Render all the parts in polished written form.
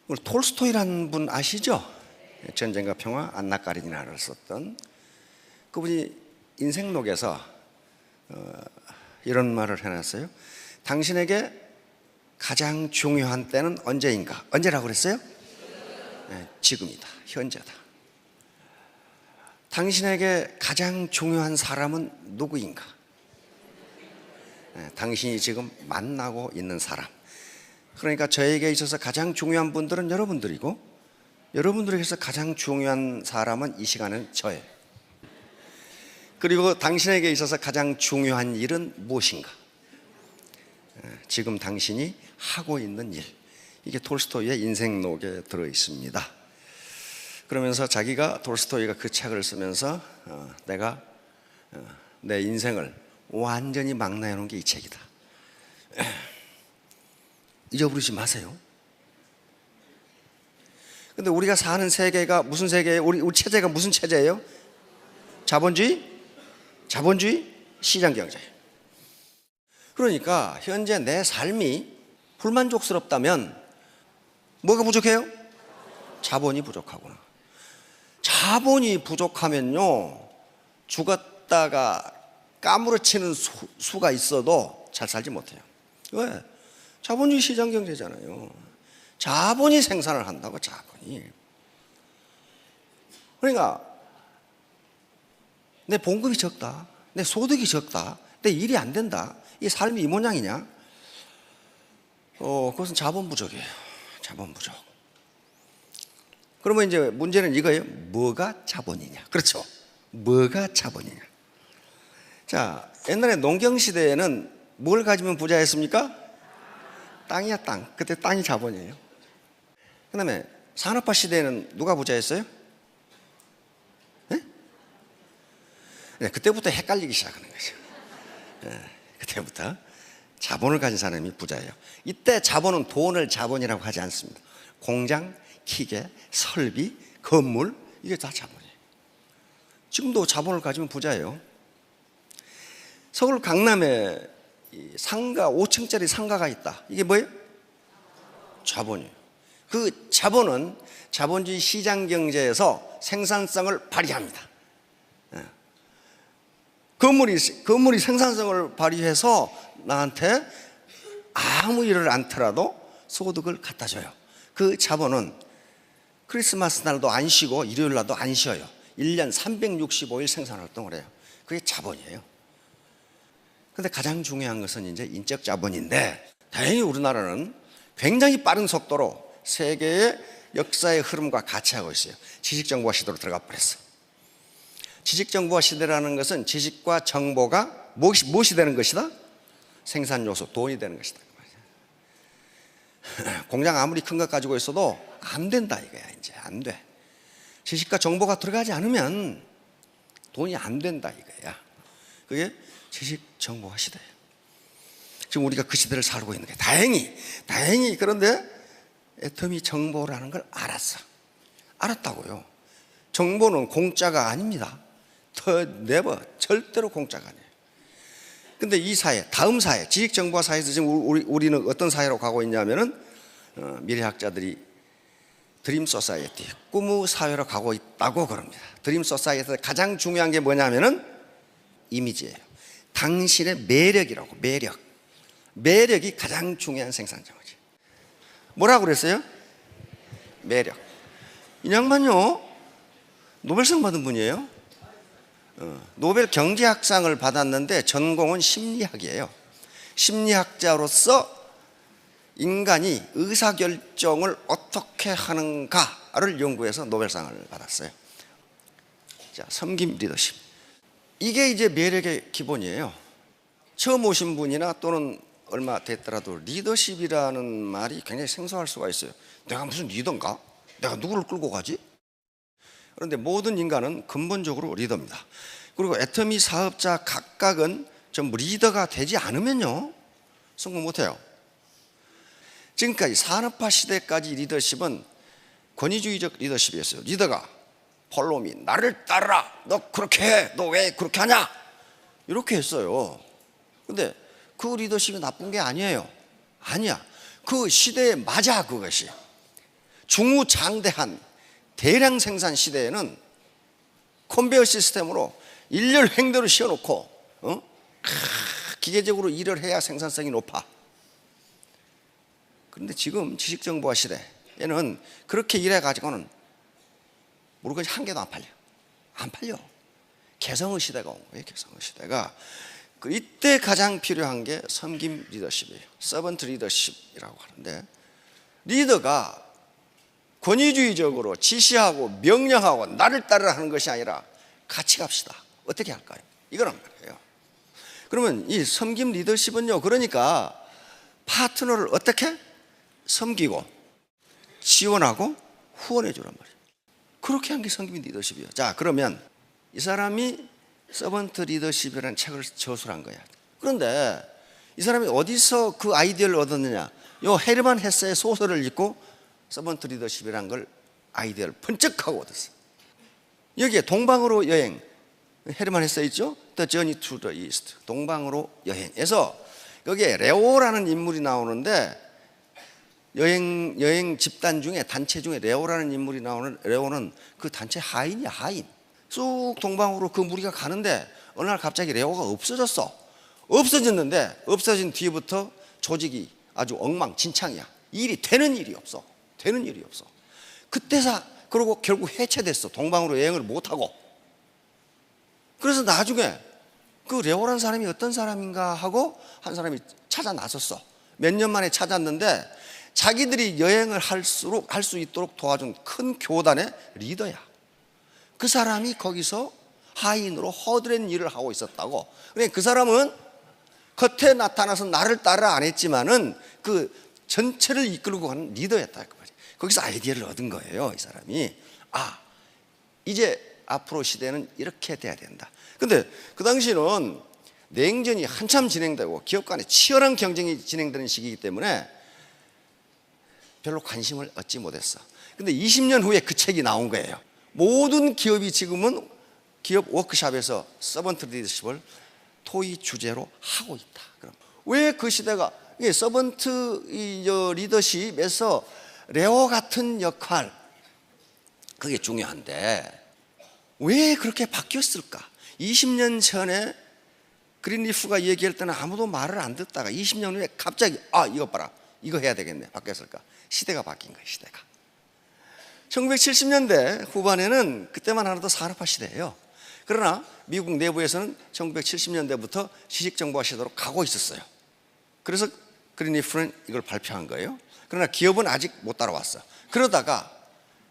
우리 톨스토이라는 분 아시죠? 전쟁과 평화, 안나 까리니나를 썼던 그분이 인생록에서 이런 말을 해놨어요. 당신에게 가장 중요한 때는 언제인가? 언제라고 그랬어요? 네, 지금이다. 현재다. 당신에게 가장 중요한 사람은 누구인가? 네, 당신이 지금 만나고 있는 사람. 그러니까 저에게 있어서 가장 중요한 분들은 여러분들이고, 여러분들에게서 가장 중요한 사람은 이 시간은 저예요. 그리고 당신에게 있어서 가장 중요한 일은 무엇인가? 지금 당신이 하고 있는 일. 이게 톨스토이의 인생록에 들어 있습니다. 그러면서 자기가, 톨스토이가 그 책을 쓰면서 내가 내 인생을 완전히 망라해 놓은 게 이 책이다. 잊어버리지 마세요. 근데 우리가 사는 세계가 무슨 세계예요? 우리 체제가 무슨 체제예요? 자본주의, 시장경제. 그러니까 현재 내 삶이 불만족스럽다면 뭐가 부족해요? 자본이 부족하구나. 자본이 부족하면요, 죽었다가 까무러치는 수가 있어도 잘 살지 못해요. 왜? 자본주의 시장경제잖아요. 자본이 생산을 한다고, 자본이. 그러니까 내 봉급이 적다, 내 소득이 적다, 내 일이 안 된다, 이 삶이 이 모양이냐? 그것은 자본 부족이에요. 자본 부족. 그러면 이제 문제는 이거예요. 뭐가 자본이냐? 그렇죠. 뭐가 자본이냐? 자, 옛날에 농경시대에는 뭘 가지면 부자였습니까? 땅이야, 땅. 그때 땅이 자본이에요. 그 다음에 산업화 시대에는 누가 부자였어요? 네, 그때부터 헷갈리기 시작하는 거죠. 네, 그때부터 자본을 가진 사람이 부자예요. 이때 자본은 돈을 자본이라고 하지 않습니다. 공장, 기계, 설비, 건물, 이게 다 자본이에요. 지금도 자본을 가지면 부자예요. 서울 강남에 상가, 5층짜리 상가가 있다. 이게 뭐예요? 자본이에요. 그 자본은 자본주의 시장 경제에서 생산성을 발휘합니다. 건물이 생산성을 발휘해서 나한테 아무 일을 않더라도 소득을 갖다 줘요. 그 자본은 크리스마스 날도 안 쉬고 일요일 날도 안 쉬어요. 1년 365일 생산 활동을 해요. 그게 자본이에요. 근데 가장 중요한 것은 이제 인적 자본인데, 다행히 우리나라는 굉장히 빠른 속도로 세계의 역사의 흐름과 같이 하고 있어요. 지식정보화 시대로 들어가 버렸어요. 지식정보화 시대라는 것은 지식과 정보가 무엇이 되는 것이다? 생산 요소, 돈이 되는 것이다. 공장 아무리 큰 것 가지고 있어도 안 된다 이거야. 이제 안 돼. 지식과 정보가 들어가지 않으면 돈이 안 된다 이거야. 그게 지식정보화 시대예요. 지금 우리가 그 시대를 살고 있는 게 다행히 그런데 애터미 정보라는 걸 알았다고요. 정보는 공짜가 아닙니다. 절대로 공짜가 아니에요. 근데 이 사회, 다음 사회, 지식정보화 사회에서 지금 우리는 어떤 사회로 가고 있냐면은 미래학자들이 드림 소사이어티, 꿈의 사회로 가고 있다고 그럽니다. 드림 소사이어티에서 가장 중요한 게 뭐냐면은 이미지예요. 당신의 매력이라고. 매력이 가장 중요한 생산자원이에요. 뭐라고 그랬어요? 매력. 이 양반요, 노벨상 받은 분이에요. 노벨 경제학상을 받았는데 전공은 심리학이에요. 심리학자로서 인간이 의사결정을 어떻게 하는가를 연구해서 노벨상을 받았어요. 자, 섬김 리더십. 이게 이제 매력의 기본이에요. 처음 오신 분이나 또는 얼마 됐더라도 리더십이라는 말이 굉장히 생소할 수가 있어요. 내가 무슨 리더인가? 내가 누구를 끌고 가지? 그런데 모든 인간은 근본적으로 리더입니다. 그리고 애터미 사업자 각각은 전부 리더가 되지 않으면요, 성공 못해요. 지금까지 산업화 시대까지 리더십은 권위주의적 리더십이었어요. 리더가 폴로미, 나를 따르라, 너 그렇게 해, 너 왜 그렇게 하냐, 이렇게 했어요. 근데 그 리더십이 나쁜 게 아니에요. 아니야. 그 시대에 맞아. 그것이 중후장대한 대량 생산 시대에는 컨베이어 시스템으로 일렬 횡대로 씌워놓고 기계적으로 일을 해야 생산성이 높아. 그런데 지금 지식정보화 시대에는 그렇게 일해가지고는 물건이 한 개도 안 팔려. 안 팔려. 개성의 시대가 온 거예요. 개성의 시대가. 이때 가장 필요한 게 섬김 리더십이에요. 서번트 리더십이라고 하는데, 리더가 권위주의적으로 지시하고 명령하고 나를 따르라 하는 것이 아니라 같이 갑시다. 어떻게 할까요? 이거란 말이에요. 그러면 이 섬김 리더십은요, 그러니까 파트너를 어떻게 섬기고 지원하고 후원해 주란 말이에요. 그렇게 한 게 섬김 리더십이에요. 자, 그러면 이 사람이 서번트 리더십이라는 책을 저술한 거야. 그런데 이 사람이 어디서 그 아이디어를 얻었느냐? 요 헤르만 헤세의 소설을 읽고 서번트 리더십이라는 걸 아이디어를 번쩍하고 얻었어요. 여기에 동방으로 여행, 헤르만 헤세 있죠? The Journey to the East, 동방으로 여행에서 여기에 레오라는 인물이 나오는데, 여행 집단 중에, 단체 중에 레오라는 인물이 나오는, 레오는 그 단체 하인이야, 하인. 쑥 동방으로 그 무리가 가는데 어느 날 갑자기 레오가 없어졌어. 없어졌는데 없어진 뒤부터 조직이 아주 엉망진창이야. 일이 되는 일이 없어. 되는 일이 없어. 그때서 그러고 결국 해체됐어. 동방으로 여행을 못하고. 그래서 나중에 그 레오라는 사람이 어떤 사람인가 하고 한 사람이 찾아 나섰어. 몇 년 만에 찾았는데 자기들이 여행을 할 수 있도록 도와준 큰 교단의 리더야. 그 사람이 거기서 하인으로 허드렛 일을 하고 있었다고. 그러니까 그 사람은 겉에 나타나서 나를 따라 안 했지만은 그 전체를 이끌고 가는 리더였다. 거기서 아이디어를 얻은 거예요, 이 사람이. 이제 앞으로 시대는 이렇게 돼야 된다. 근데 그 당시는 냉전이 한참 진행되고 기업 간에 치열한 경쟁이 진행되는 시기이기 때문에 별로 관심을 얻지 못했어. 근데 20년 후에 그 책이 나온 거예요. 모든 기업이 지금은 기업 워크숍에서 서번트 리더십을 토의 주제로 하고 있다. 그럼 왜 그 시대가 서번트 리더십에서 레오 같은 역할, 그게 중요한데 왜 그렇게 바뀌었을까? 20년 전에 그린리프가 얘기할 때는 아무도 말을 안 듣다가 20년 후에 갑자기 이거 봐라, 이거 해야 되겠네, 바뀌었을까? 시대가 바뀐 거예요. 시대가 1970년대 후반에는 그때만 하나도 산업화 시대예요. 그러나 미국 내부에서는 1970년대부터 지식정보화 시대로 가고 있었어요. 그래서 그린리프는 이걸 발표한 거예요. 그러나 기업은 아직 못 따라왔어. 그러다가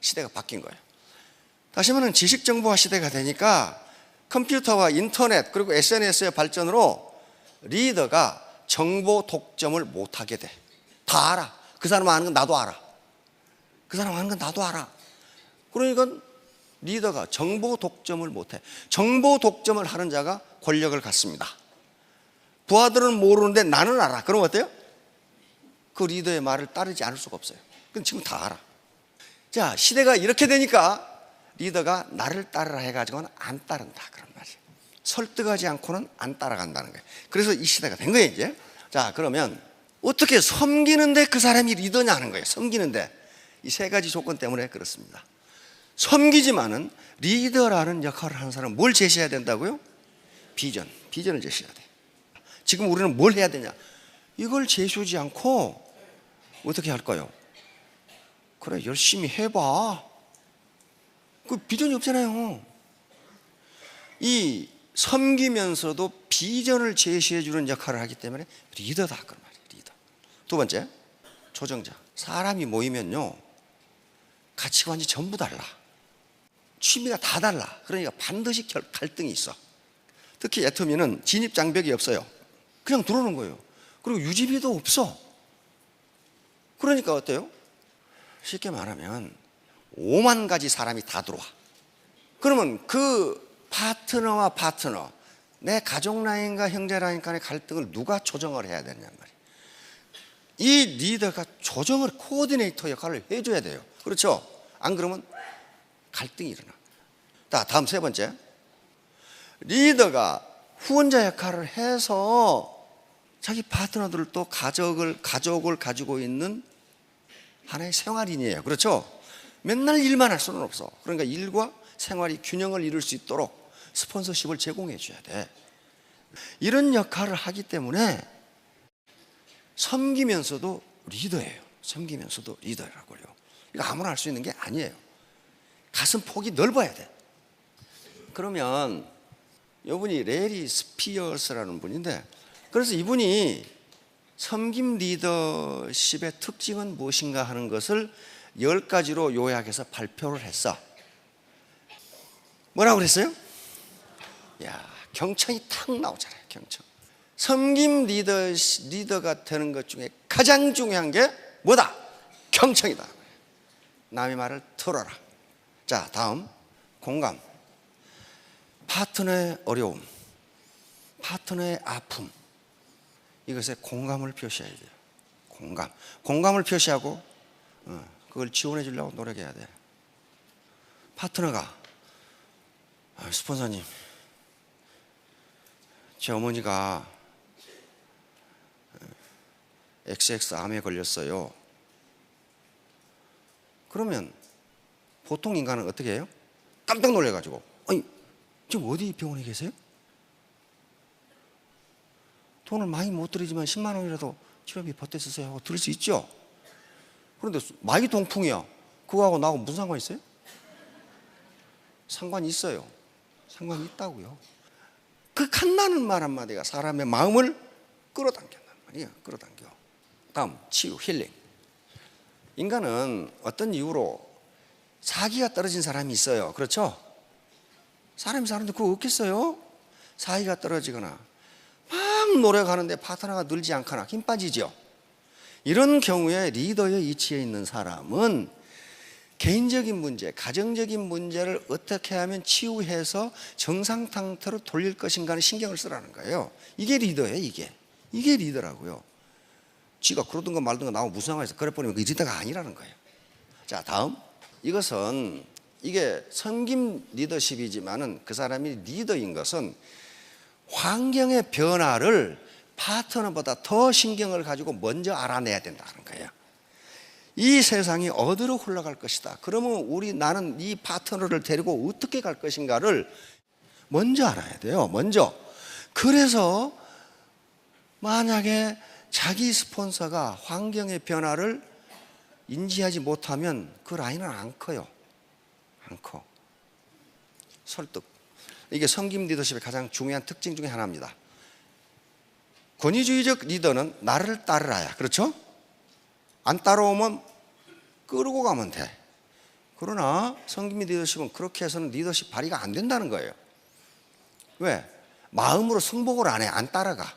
시대가 바뀐 거예요. 다시 말하면 지식정보화 시대가 되니까 컴퓨터와 인터넷 그리고 SNS의 발전으로 리더가 정보 독점을 못하게 돼. 다 알아. 그 사람 아는 건 나도 알아. 그 사람 아는 건 나도 알아. 그러니까 리더가 정보 독점을 못해. 정보 독점을 하는 자가 권력을 갖습니다. 부하들은 모르는데 나는 알아. 그럼 어때요? 그 리더의 말을 따르지 않을 수가 없어요. 그건 지금 다 알아. 자, 시대가 이렇게 되니까 리더가 나를 따르라 해가지고는 안 따른다, 그런 말이에요. 설득하지 않고는 안 따라간다는 거예요. 그래서 이 시대가 된 거예요, 이제. 자, 그러면 어떻게 섬기는데 그 사람이 리더냐 하는 거예요. 섬기는데 이 세 가지 조건 때문에 그렇습니다. 섬기지만은 리더라는 역할을 하는 사람은 뭘 제시해야 된다고요? 비전을 제시해야 돼. 지금 우리는 뭘 해야 되냐? 이걸 제시하지 않고 어떻게 할까요? 그래, 열심히 해봐. 그 비전이 없잖아요. 이 섬기면서도 비전을 제시해 주는 역할을 하기 때문에 리더다, 그런 말이에요. 리더. 두 번째, 조정자. 사람이 모이면요, 가치관이 전부 달라. 취미가 다 달라. 그러니까 반드시 갈등이 있어. 특히 애터미는 진입 장벽이 없어요. 그냥 들어오는 거예요. 그리고 유지비도 없어. 그러니까 어때요? 쉽게 말하면 5만 가지 사람이 다 들어와. 그러면 그 파트너와 파트너, 내 가족 라인과 형제 라인 간의 갈등을 누가 조정을 해야 되느냐 말이에요. 이 리더가 조정을, 코어디네이터 역할을 해줘야 돼요. 그렇죠? 안 그러면 갈등이 일어나. 자, 다음 세 번째, 리더가 후원자 역할을 해서 자기 파트너들을 또 가족을 가지고 있는 하나의 생활인이에요. 그렇죠? 맨날 일만 할 수는 없어. 그러니까 일과 생활이 균형을 이룰 수 있도록 스폰서십을 제공해 줘야 돼. 이런 역할을 하기 때문에 섬기면서도 리더예요. 섬기면서도 리더라고요. 이거 아무나 할 수 있는 게 아니에요. 가슴 폭이 넓어야 돼. 그러면 이분이 레리 스피어스라는 분인데, 그래서 이분이 섬김 리더십의 특징은 무엇인가 하는 것을 10가지로 요약해서 발표를 했어. 뭐라고 그랬어요? 야, 경청이 탁 나오잖아요. 경청. 섬김 리더가 되는 것 중에 가장 중요한 게 뭐다? 경청이다. 남의 말을 들어라. 자, 다음 공감. 파트너의 어려움, 파트너의 아픔, 이것에 공감을 표시해야 돼요. 공감을 표시하고 그걸 지원해 주려고 노력해야 돼. 파트너가 스폰서님, 제 어머니가 XX암에 걸렸어요. 그러면 보통 인간은 어떻게 해요? 깜짝 놀래가지고, 아니 지금 어디 병원에 계세요? 돈을 많이 못 드리지만 10만 원이라도 치료비 보태주세요 하고 들을 수 있죠. 그런데 많이 동풍이야. 그거하고 나하고 무슨 상관이 있어요? 상관이 있어요. 상관이 있다고요. 그 칸나는 말 한마디가 사람의 마음을 끌어당긴단 말이에요. 끌어당겨. 다음 치유, 힐링. 인간은 어떤 이유로 사기가 떨어진 사람이 있어요. 그렇죠? 사람이 사는데 그거 없겠어요? 사이가 떨어지거나 막 노력하는데 파트너가 늘지 않거나 힘 빠지죠. 이런 경우에 리더의 위치에 있는 사람은 개인적인 문제, 가정적인 문제를 어떻게 하면 치유해서 정상 상태로 돌릴 것인가는 신경을 쓰라는 거예요. 이게 리더예요. 이게 리더라고요. 지가 그러든가 말든가 나하고 무슨 상관이 있어. 그래 버리면 그 리더가 아니라는 거예요. 자, 다음. 이것은 이게 섬김 리더십이지만은 그 사람이 리더인 것은 환경의 변화를 파트너보다 더 신경을 가지고 먼저 알아내야 된다는 거예요. 이 세상이 어디로 흘러갈 것이다. 그러면 나는 이 파트너를 데리고 어떻게 갈 것인가를 먼저 알아야 돼요. 먼저. 그래서 만약에 자기 스폰서가 환경의 변화를 인지하지 못하면 그 라인은 안 커요. 안 커. 설득. 이게 섬김 리더십의 가장 중요한 특징 중에 하나입니다. 권위주의적 리더는 나를 따르라야. 그렇죠? 안 따라오면 끌고 가면 돼. 그러나 섬김 리더십은 그렇게 해서는 리더십 발휘가 안 된다는 거예요. 왜? 마음으로 승복을 안 해. 안 따라가.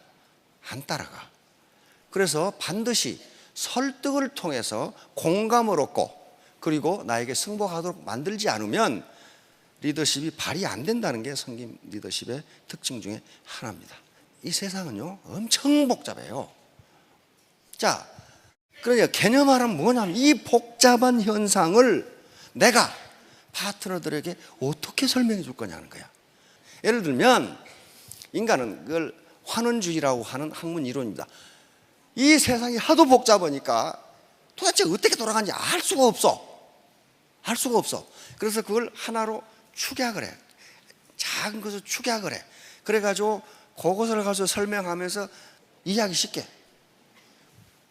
그래서 반드시 설득을 통해서 공감을 얻고 그리고 나에게 승복하도록 만들지 않으면 리더십이 발휘 안 된다는 게 섬김 리더십의 특징 중에 하나입니다. 이 세상은요 엄청 복잡해요. 자, 그러니까 개념화는 뭐냐면 이 복잡한 현상을 내가 파트너들에게 어떻게 설명해 줄 거냐는 거야. 예를 들면 인간은 그걸 환원주의라고 하는 학문 이론입니다. 이 세상이 하도 복잡하니까 도대체 어떻게 돌아가는지 알 수가 없어. 그래서 그걸 하나로 축약을 해. 작은 것을 축약을 해. 그래가지고 그것을 가서 설명하면서 이해하기 쉽게.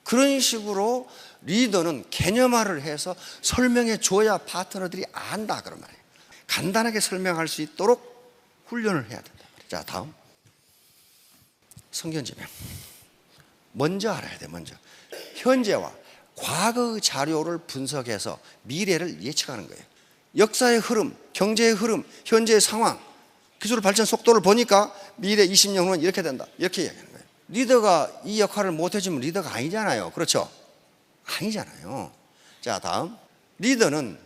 그런 식으로 리더는 개념화를 해서 설명해 줘야 파트너들이 안다 그런 말이에요. 간단하게 설명할 수 있도록 훈련을 해야 된다. 자, 다음 성견지명. 먼저 알아야 돼. 먼저 현재와 과거의 자료를 분석해서 미래를 예측하는 거예요. 역사의 흐름, 경제의 흐름, 현재의 상황, 기술 발전 속도를 보니까 미래 20년 후는 이렇게 된다. 이렇게 이야기하는 거예요. 리더가 이 역할을 못 해주면 리더가 아니잖아요. 그렇죠? 아니잖아요. 자, 다음. 리더는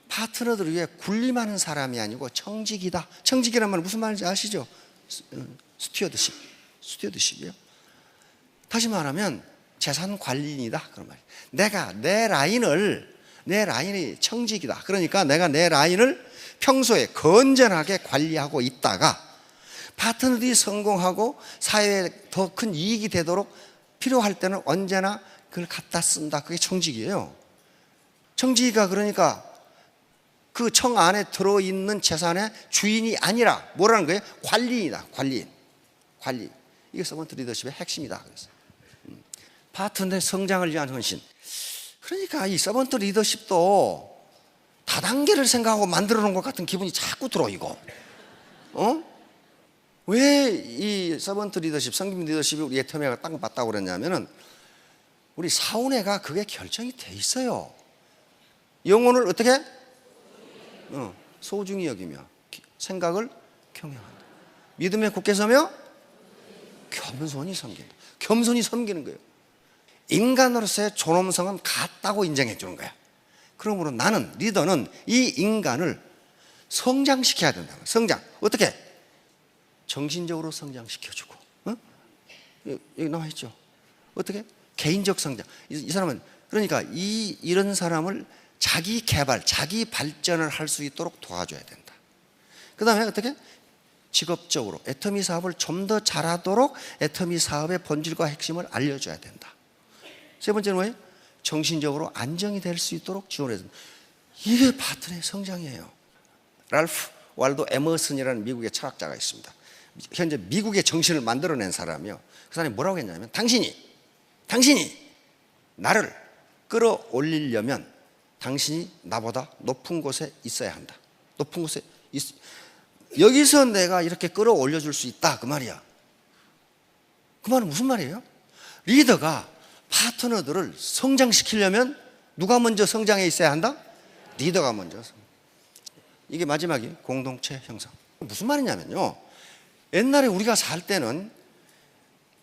파트너들을 위해 군림하는 사람이 아니고 청직이다. 청직이란 말은 무슨 말인지 아시죠? 스튜어드십이요. 다시 말하면 재산 관리인이다 그런 말이에요. 내가 내 라인이 청직이다. 그러니까 내가 내 라인을 평소에 건전하게 관리하고 있다가 파트너들이 성공하고 사회에 더 큰 이익이 되도록 필요할 때는 언제나 그걸 갖다 쓴다. 그게 청직이에요. 청지기가 그러니까 그 청 안에 들어있는 재산의 주인이 아니라 뭐라는 거예요? 관리인이다. 관리. 이게 서번트 리더십의 핵심이다. 그래서 파트너의 성장을 위한 헌신. 그러니까 이 서번트 리더십도 다단계를 생각하고 만들어 놓은 것 같은 기분이 자꾸 들어. 이거 왜 이 서번트 리더십, 성김 리더십이 우리 애터미가 딱 맞다고 그랬냐면은 우리 사운회가 그게 결정이 돼 있어요. 영혼을 어떻게? 소중히 여기며 생각을 경영한다. 믿음에 굳게 서며 겸손히 섬긴다. 겸손히 섬기는 거예요. 인간으로서의 존엄성은 같다고 인정해 주는 거야. 그러므로 나는, 리더는 이 인간을 성장시켜야 된다. 성장. 어떻게? 정신적으로 성장시켜주고, 여기 나와 있죠. 어떻게? 개인적 성장. 이 사람은 그러니까 이런 사람을 자기 개발, 자기 발전을 할 수 있도록 도와줘야 된다. 그 다음에 어떻게? 직업적으로 애터미 사업을 좀 더 잘하도록 애터미 사업의 본질과 핵심을 알려줘야 된다. 세 번째는 뭐예요? 정신적으로 안정이 될 수 있도록 지원해야 된다. 이게 파트너의 성장이에요. 랄프 waldo 에머슨이라는 미국의 철학자가 있습니다. 현재 미국의 정신을 만들어낸 사람이요. 그 사람이 뭐라고 했냐면 당신이 나를 끌어올리려면 당신이 나보다 높은 곳에 있어야 한다. 높은 곳에 여기서 내가 이렇게 끌어올려 줄 수 있다. 그 말이야. 그 말은 무슨 말이에요? 리더가 파트너들을 성장시키려면 누가 먼저 성장해 있어야 한다? 리더가 먼저. 이게 마지막이 공동체 형성. 무슨 말이냐면요, 옛날에 우리가 살 때는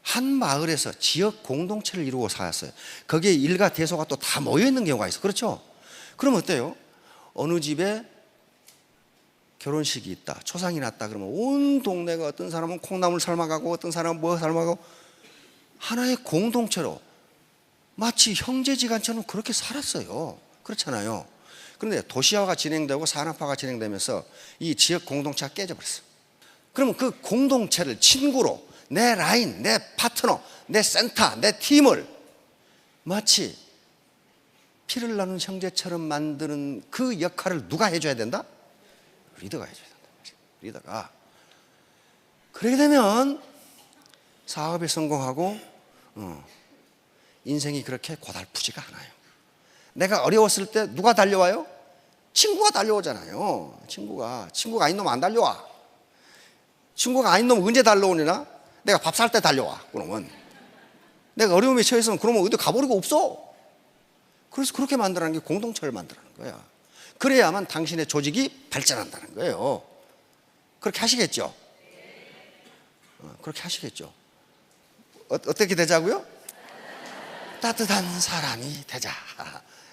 한 마을에서 지역 공동체를 이루고 살았어요. 거기에 일가 대소가 또 다 모여있는 경우가 있어. 그렇죠? 그럼 어때요? 어느 집에 결혼식이 있다, 초상이 났다 그러면 온 동네가, 어떤 사람은 콩나물 삶아가고 어떤 사람은 뭐 삶아가고 하나의 공동체로 마치 형제지간처럼 그렇게 살았어요. 그렇잖아요. 그런데 도시화가 진행되고 산업화가 진행되면서 이 지역 공동체가 깨져버렸어요. 그러면 그 공동체를 친구로, 내 라인, 내 파트너, 내 센터, 내 팀을 마치 피를 나눈 형제처럼 만드는 그 역할을 누가 해줘야 된다? 리더가 해줘야 된다. 리더가. 그렇게 되면 사업에 성공하고 인생이 그렇게 고달프지가 않아요. 내가 어려웠을 때 누가 달려와요? 친구가 달려오잖아요. 친구가 아닌 놈 안 달려와. 친구가 아닌 놈 언제 달려오느냐? 내가 밥 살 때 달려와. 그러면 내가 어려움에 처해서는 그러면 어디 가버리고 없어. 그래서 그렇게 만들라는 게 공동체를 만들라는 거야. 그래야만 당신의 조직이 발전한다는 거예요. 그렇게 하시겠죠? 그렇게 하시겠죠? 어떻게 되자고요? 따뜻한 사람이 되자.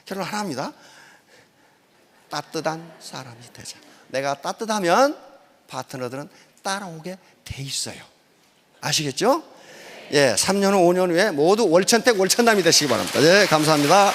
결론 하나입니다. 따뜻한 사람이 되자. 내가 따뜻하면 파트너들은 따라오게 돼 있어요. 아시겠죠? 예, 3년 후, 5년 후에 모두 월천택 월천남이 되시기 바랍니다. 예, 감사합니다.